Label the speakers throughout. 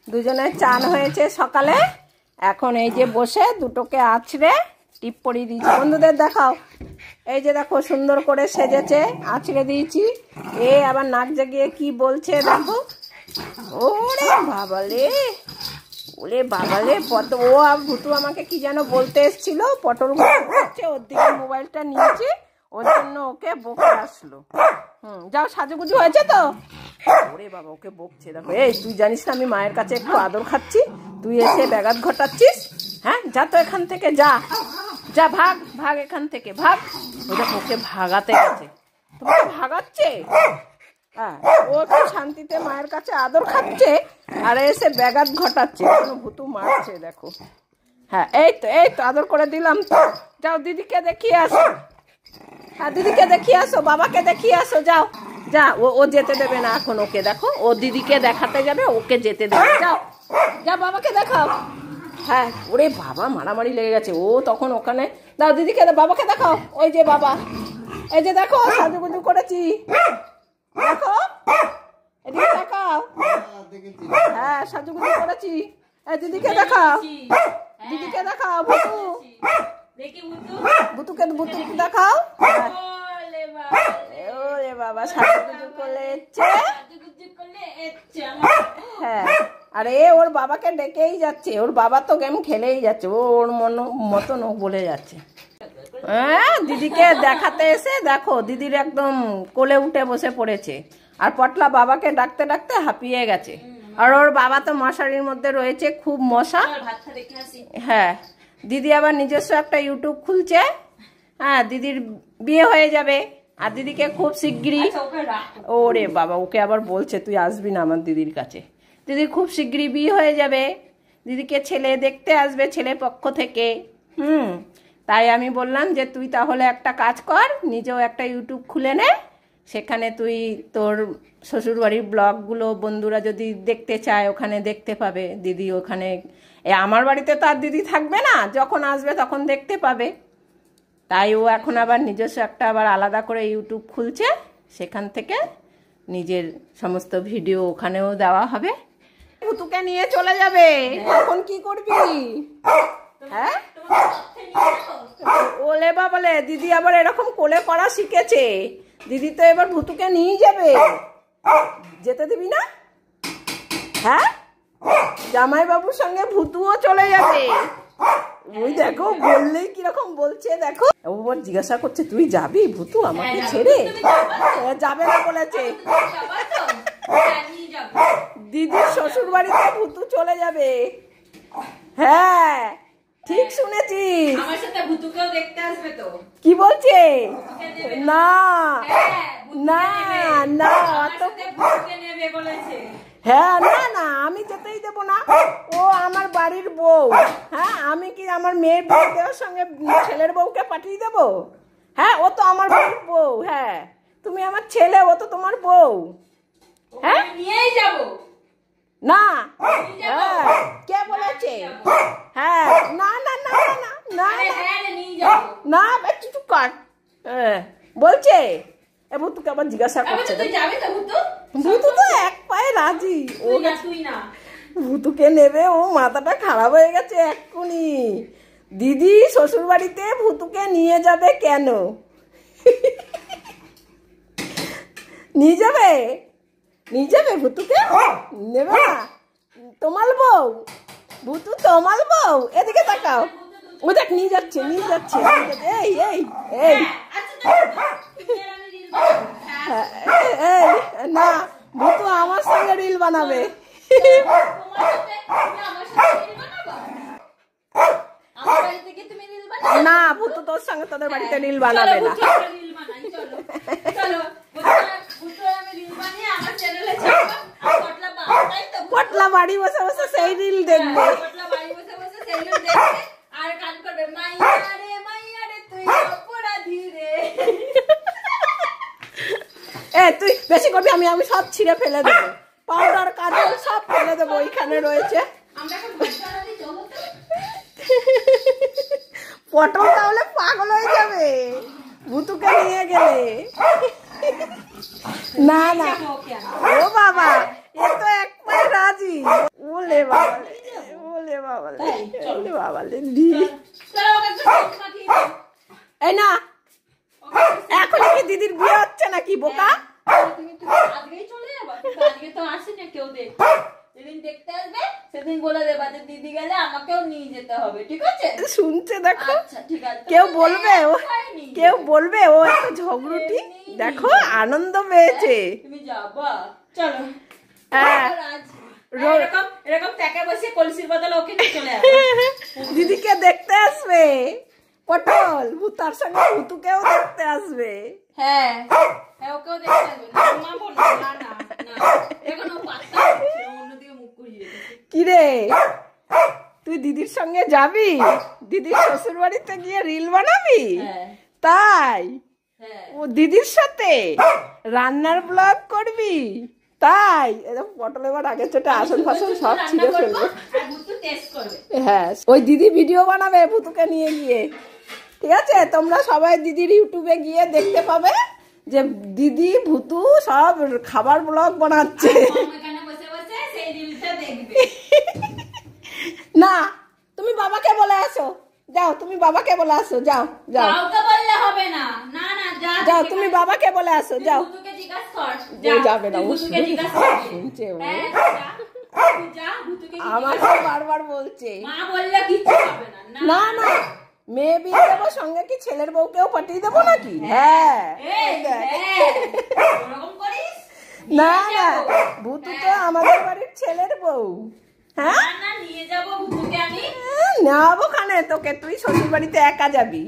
Speaker 1: দুজনের চান হয়েছে সকালে। এখন এই যে বসে দুটোকে আছড়ে টিপ পরিয়ে দিয়েছি। বন্ধুদের দেখাও, এই যে দেখো সুন্দর করে সেজেছে, আছড়ে দিয়েছি। এ আবার নাক জাগিয়ে কি বলছে দেখো। ওরে বাবালে, ওরে বাবালে পট। ও আর ভুতু আমাকে কি যেন বলতে এসেছিল, পটল হচ্ছে ওর দিকে মোবাইলটা নিয়েছি, ওর জন্য ওকে বকে আসলো। যাও, সাজুগুজু হয়েছে তো? ওরে বাবা, ওকে বকছে দেখো। এই তুই জানিস না আমি মায়ের কাছে একটু আদর খাচ্ছি, তুই এসে ব্যাঘাত ঘটাচ্ছিস? হ্যাঁ, যা তো এখান থেকে, যা যা, ভাগ ভাগ এখান থেকে, ভাগ। ওটা ওকে ভাগাতে গেছে, তোমাকে ভাগাচ্ছে। হ্যাঁ, ও একটু শান্তিতে মায়ের কাছে আদর খাচ্ছে আর এসে ব্যাঘাত ঘটাচ্ছে, কোনো ভুতু মারছে দেখো। হ্যাঁ, এই তো আদর করে দিলাম তো। যাও দিদিকে দেখিয়ে আসো। হ্যাঁ, দিদিকে দেখিয়ে আসো, বাবাকে দেখিয়ে আসো, যাও যা। ও যেতে দেবে না এখন ওকে, দেখো ও দিদিকে দেখাতে যাবে, ওকে যেতে দেবে। যাও যা, বাবাকে দেখাও। হ্যাঁ, ওরে বাবা, মারামারি লেগে গেছে। ও তখন ওখানে, দাও দিদিকে, বাবাকে দেখাও। ওই যে বাবা, এই যে দেখো সাজুগুজু করেছি, দেখো এদিকে দেখাও। হ্যাঁ, সাজুগুজু করেছি। এই দিদিকে দেখাও, দিদিকে দেখাও। ভুতুকে দেখাও। ওরে বাবা, সাজুগুজু করলে। হ্যাঁ, আরে ওর বাবাকে ডেকেই যাচ্ছে, ওর বাবা তো গেম খেলেই যাচ্ছে, ওর মতন ও বলে যাচ্ছে। হ্যাঁ, দিদিকে দেখাতে এসে দেখো দিদির একদম কোলে উঠে বসে পড়েছে, আর পটলা বাবাকে ডাকতে ডাকতে হাঁপিয়ে গেছে। আর ওর বাবা তো মশারির মধ্যে রয়েছে, খুব মশা। হ্যাঁ, দিদি আবার নিজস্ব একটা ইউটিউব খুলছে। হ্যাঁ, দিদির বিয়ে হয়ে যাবে, আর দিদিকে খুব শিগগিরই, ওরে বাবা, ওকে আবার বলছে তুই আসবি না আমার দিদির কাছে। দিদির খুব শিগগিরই বিয়ে হয়ে যাবে, দিদিকে ছেলে দেখতে আসবে ছেলে পক্ষ থেকে। তাই আমি বললাম যে তুই তাহলে একটা কাজ কর, নিজেও একটা ইউটিউব খুলে নে, সেখানে তুই তোর শ্বশুরবাড়ির ব্লগগুলো বন্ধুরা যদি দেখতে চায় ওখানে দেখতে পাবে। দিদি ওখানে, আমার বাড়িতে তো আর দিদি থাকবে না, যখন আসবে তখন দেখতে পাবে। তাই ও এখন আবার নিজস্ব একটা আবার আলাদা করে ইউটিউব খুলছে, সেখান থেকে নিজের সমস্ত ভিডিও ওখানেও দেওয়া হবে। ভুতুকে নিয়ে চলে যাবে, তখন কি করবি? হ্যাঁ, ওলে বাবলে, দিদি আবার এরকম কোলে করা শিখেছে। দিদি তো এবার ভুতুকে নিয়ে যাবে, যেতে দিবি না? হ্যাঁ, জামাইবাবুর সঙ্গে ভুতুও চলে যাবে। ওই দেখো বললেই কিরকম বলছে দেখো। ও জিজ্ঞাসা করছে তুই যাবি ভুতু আমাকে ছেড়ে? যাবে না বলেছে। দিদির শ্বশুর বাড়িতে ভুতু চলে যাবে। হ্যাঁ, ঠিক শুনেছিস।
Speaker 2: আমার সাথে ভুতুকেও দেখতে আসবে তো।
Speaker 1: কি বলছে? না না না,
Speaker 2: ভুতুকে নেবে বলেছে।
Speaker 1: হ্যাঁ, না না, আমি যেতেই দেবো না। ও আমার বাড়ির বউ। হ্যাঁ, আমি কি আমার মেয়ের বউদের সঙ্গে ছেলের বউকে পাঠিয়ে দেবো? হ্যাঁ, ও তো আমার বাড়ির বউ। হ্যাঁ, তুমি আমার ছেলে, ও তো তোমার বউ। হ্যাঁ,
Speaker 2: নিয়েই যাব
Speaker 1: না। হ্যাঁ, কে বলেছে? হ্যাঁ, না না না না না না, একটু চুপ কর। বলছে এ ভুতুকে আবার জিজ্ঞাসা করছে। ভুতু তো এক পায়ে রাজি। ও ভুতুকে নেবে, ও মাথাটা খারাপ হয়ে গেছে এক্ষুনি। দিদি শ্বশুর বাড়িতে ভুতুকে নিয়ে যাবে কেন? নিয়ে যাবে, নিয়ে যাবে ভুতুকে? নেবে না? তোমার বউ ভুতু, তোমার বউ। এদিকে তাকাও, ও দেখ নিয়ে যাচ্ছে, নিয়ে যাচ্ছে। এই এই এই না, ভুতু আমার সঙ্গে রিল বানাবে। না, ভুতু তোর সঙ্গে তোদের বাড়িতে রিল বানাবে না। পটলা বাড়ি বসে বসে সেই রিল দেখবে। তুই বেশি করবি, আমি আমি সব ছিঁড়ে ফেলে দেবো, পাউডার কাজল সব ফেলে দেবো, ওইখানে রয়েছে। পটল তাহলে পাগল হয়ে যাবে ভুতুকে নিয়ে গেলে। না না, ও বাবা, এ তো এক পায়ে রাজি। ওলে ওলে বাবালে, ওলে বাবালে, ওলে বাবালে দি।
Speaker 2: চলো ওকে একটু দুধ মাখিয়ে দাও।
Speaker 1: এই না, এখন কি দিদির বিয়ে হচ্ছে নাকি বোকা?
Speaker 2: তুমি তো আজকেই চলে যাবা, কিন্তু আজকে তো আসেনি কেউ দেখতে। যেদিন দেখতে আসবে সেদিন বলে দেবা যে দিদি গেলে আমাকেও নিয়ে যেতে হবে, ঠিক আছে?
Speaker 1: শুনছে দেখো,
Speaker 2: আচ্ছা ঠিক আছে।
Speaker 1: কেউ বলবে ও, কেউ বলবে ও একটা ঝগড়ুটি, দেখো আনন্দ পেয়েছে।
Speaker 2: তুমি যাবা, চলো।
Speaker 1: হ্যাঁ,
Speaker 2: এরকম এরকম ট্যাকে বসে কলসির বদলে ওকে নিয়ে চলে যাবে।
Speaker 1: দিদিকে দেখতে আসবে পটল, ভূতার সঙ্গে ভূতুকেও দেখতে আসবে।
Speaker 2: হ্যাঁ হ্যাঁ, ওকেও দেখতে আসবে। না মা বললো না না না, এখন ও পাত্তা দিচ্ছে না, অন্যদিকে মুখ ঘুরিয়ে রেখেছে।
Speaker 1: কিরে, তুই দিদির সঙ্গে যাবি? দিদির শ্বশুর বাড়িতে গিয়ে রিল বানাবি?
Speaker 2: হ্যাঁ
Speaker 1: তাই?
Speaker 2: হ্যাঁ।
Speaker 1: ও দিদির সাথে রান্নার ব্লগ করবি? তাই? এরকম পটল এবার আগে চোটে আসন ফাসন সব ছিঁড়ে ফেলবে।
Speaker 2: আর ভুতু টেস্ট করবে।
Speaker 1: হ্যাঁ, ওই দিদি ভিডিও বানাবে ভুতুকে নিয়ে গিয়ে, ঠিক আছে? তোমরা সবাই দিদির ইউটিউবে গিয়ে দেখতে পাবে যে দিদি ভুতু সব খাবার ব্লগ বানাচ্ছে।
Speaker 2: মম এখানে বসে বসে সেই রিলটা দেখবে।
Speaker 1: না, তুমি বাবাকে বলে আসো, যাও তুমি বাবাকে বলে আসো, যাও যাও
Speaker 2: কাউকে বললে হবে না। না না, যা
Speaker 1: যাও, তুমি বাবাকে বলে আসো, যাও।
Speaker 2: ভুতুকে জিজ্ঞাসা কর।
Speaker 1: ও যাবে না, ও
Speaker 2: ভুতুকে জিজ্ঞাসা কর।
Speaker 1: শুনছে ও।
Speaker 2: হ্যাঁ, যা ভুতুকে জিজ্ঞাসা
Speaker 1: আমাকে বারবার বলছে।
Speaker 2: মা বললে কিছু হবে না।
Speaker 1: না না, মেয়ে বিয়ে দেবো, সঙ্গে কি ছেলের বউকেও পাঠিয়ে দেবো নাকি? হ্যাঁ,
Speaker 2: এই
Speaker 1: দেখ।
Speaker 2: হ্যাঁ, ওরকম করিস?
Speaker 1: না না, ভুতু তো আমাদের বাড়ির ছেলের বউ। হ্যাঁ,
Speaker 2: না না, নিয়ে যাব ভুতুকে আমি।
Speaker 1: নেবো খানে তোকে, তুই শ্বশুর বাড়িতে একা যাবি,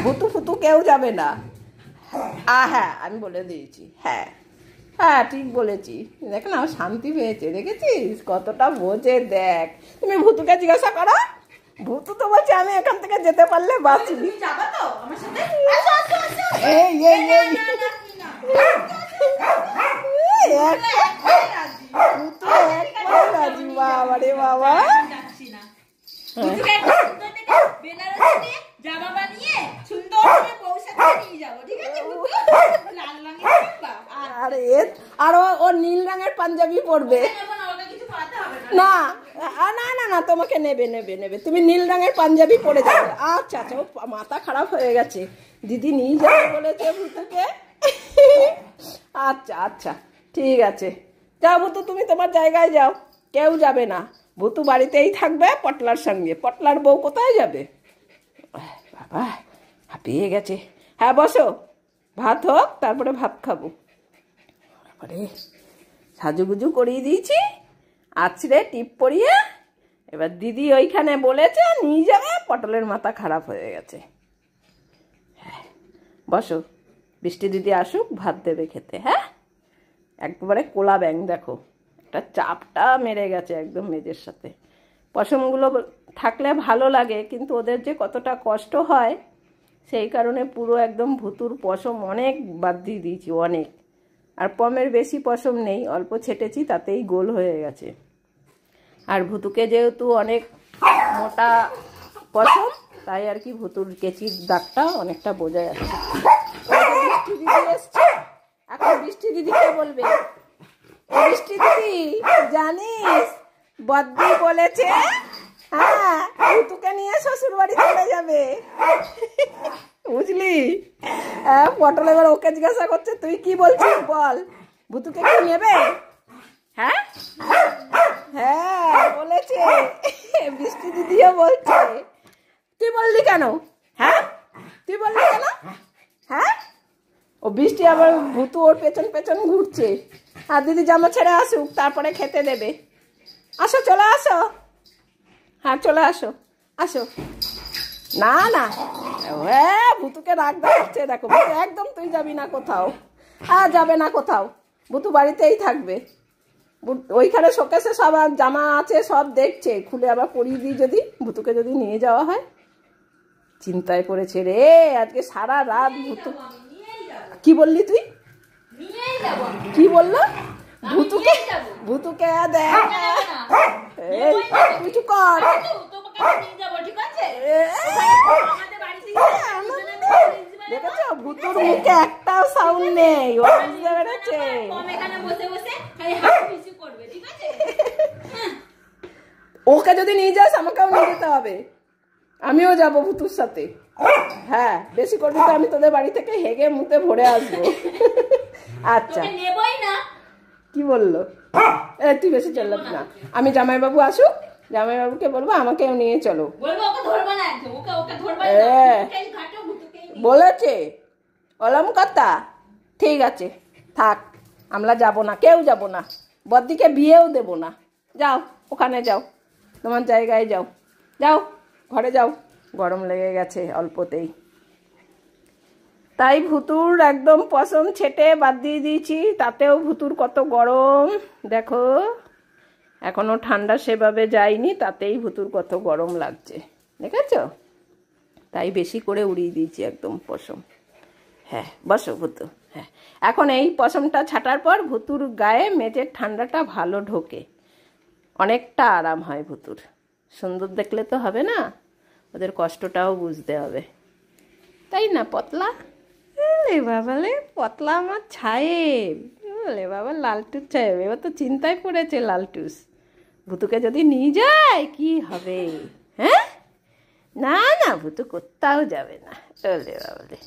Speaker 1: ভুতু ফুতু কেউ যাবে না। হ্যাঁ, আমি বলে দিয়েছি। হ্যাঁ হ্যাঁ, ঠিক বলেছি। দেখ না, শান্তি পেয়েছে, দেখেছিস কতটা বোঝে। দেখ, তুমি ভুতুকে জিজ্ঞাসা করো, ভুতু তো বলছে আমি এখান থেকে যেতে পারলে বাঁচি।
Speaker 2: তুমি যাবা তো আমার সাথে? আসো আসো আসো।
Speaker 1: এই এই এই
Speaker 2: না না তুই না।
Speaker 1: ভুতু একবার রাজি, বাবা রে বাবা।
Speaker 2: আমি যাচ্ছি না। ভুতুকে একটা সুন্দর দেখে বেনারসি দিয়ে জামা বানিয়ে সুন্দর করে বউ সাথে নিয়ে যাবো, ঠিক আছে? ভুতু লাল রঙের কিনবা। আর
Speaker 1: আর আর ও নীল রঙের পাঞ্জাবি পরবে।
Speaker 2: এখন ওকে কিছু পড়াতে হবে না।
Speaker 1: না না না না, তোমাকে নেবে নেবে নেবে, তুমি নীল রঙের পাঞ্জাবি পরে যাবে। আচ্ছা আচ্ছা, ও মাথা খারাপ হয়ে গেছে, দিদি নিয়ে যাবে বলেছে ভুতুকে। আচ্ছা আচ্ছা, ঠিক আছে, যাও ভুতু, তুমি তোমার জায়গায় যাও, কেউ যাবে না, ভুতু বাড়িতেই থাকবে পটলার সঙ্গে। পটলার বউ কোথায় যাবে? বাবা হাঁপিয়ে গেছে। হ্যাঁ বসো, ভাত হোক, তারপরে ভাত খাবো। তারপরে সাজুগুজু করিয়ে দিয়েছি, আছড়ে টিপ পরিয়ে। এবার দিদি ওইখানে বলেছে নিয়ে যাবে, পটলের মাথা খারাপ হয়ে গেছে। হ্যাঁ বসো, বৃষ্টি দিদি আসুক, ভাত দেবে খেতে। হ্যাঁ, একবারে কোলা ব্যাং, দেখো একটা চাপটা মেরে গেছে একদম মেজের সাথে। পশমগুলো থাকলে ভালো লাগে, কিন্তু ওদের যে কতটা কষ্ট হয় সেই কারণে পুরো একদম ভুতুর পশম অনেক বাদ দিয়ে দিয়েছি, অনেক। আর পমের বেশি পশম নেই, অল্প ছেটেছি, তাতেই গোল হয়ে গেছে। আর ভুতুকে যেহেতু অনেক মোটা পশম, তাই আর কি ভুতুর কেচির দাগটা অনেকটা বোঝা যাচ্ছে। বৃষ্টি দিদি এসছে, এখন বৃষ্টি দিদিকে বলবে, বৃষ্টি দিদি জানিস বদ্দি বলেছে হ্যাঁ ভুতুকে নিয়ে শ্বশুর বাড়ি চলে যাবে, বুঝলি? হ্যাঁ, পটল এবার ওকে জিজ্ঞাসা করছে তুই কি বলছিস বল, ভুতুকে কি নেবে? হ্যাঁ হ্যাঁ বলেছে, বৃষ্টি দিদিও বলছে। তুই বললি কেন? হ্যাঁ, তুই বললি কেন? হ্যাঁ, ও বৃষ্টি আবার ভুতু ওর পেছন পেছন ঘুরছে। আর দিদি জামা ছেড়ে আসুক, তারপরে খেতে দেবে। আসো, চলে আসো। হ্যাঁ চলে আসো, আসো। না না, হ্যাঁ ভুতুকে রাগ দেখাচ্ছে, দেখো ভুতু একদম তুই যাবি না কোথাও। হ্যাঁ যাবে না কোথাও, ভুতু বাড়িতেই থাকবে। ওইখানে শোকেসে সব জামা আছে, সব দেখছে, খুলে আবার পরিয়ে দিই যদি, ভুতুকে যদি নিয়ে যাওয়া হয়। চিন্তায় পড়েছে রে, আজকে সারা রাত ভুতু। কি বললি তুই? কি বললো? ভুতুকে, ভুতুকে দেখ, কিছু কর। দেখেছো ভুতুর মুখে একটাও সাউন্ড নেই, ও বুঝতে পেরেছে। ওকে যদি নিয়ে যাস আমাকেও নিয়ে যেতে হবে, আমিও যাবো ভুতুর সাথে। হ্যাঁ বেশি করবি তো আমি তোদের বাড়ি থেকে হেগে মুতে ভরে আসবো। আচ্ছা
Speaker 2: নেবই না।
Speaker 1: কি বললো? তুই বেশি চালাবি না, আমি জামাইবাবু আসুক, জামাইবাবুকে বলবো আমাকেও নিয়ে চলো। বলেছে অলম কথা, ঠিক আছে থাক, আমরা যাব না, কেউ যাব না, বদ্দিকে বিয়েও দেব না। যাও ওখানে যাও, তোমার জায়গায় যাও, যাও ঘরে যাও, গরম লেগে গেছে অল্পতেই। তাই ভুতুর একদম পশম ছেটে বাদ দিয়ে দিয়েছি, তাতেও ভুতুর কত গরম দেখো, এখনো ঠান্ডা সেভাবে যায়নি, তাতেই ভুতুর কত গরম লাগছে দেখেছ? তাই বেশি করে উড়িয়ে দিয়েছি একদম পশম। হ্যাঁ বসো ভুতু। হ্যাঁ এখন এই পশমটা ছাটার পর ভুতুর গায়ে মেঝের ঠান্ডাটা ভালো ঢোকে, অনেকটা আরাম হয় ভুতুর। সুন্দর দেখলে তো হবে না, ওদের কষ্টটাও বুঝতে হবে, তাই না পতলা? লে বাবা লে পতলা আমার ছায়েব, লে বাবা লালটুস ছায়েব, এবার তো চিন্তায় পড়েছে লালটুস, ভুতুকে যদি নিয়ে যায় কি হবে? হ্যাঁ না না ভুতু কোথাও যাবে না, লে বাবা লে।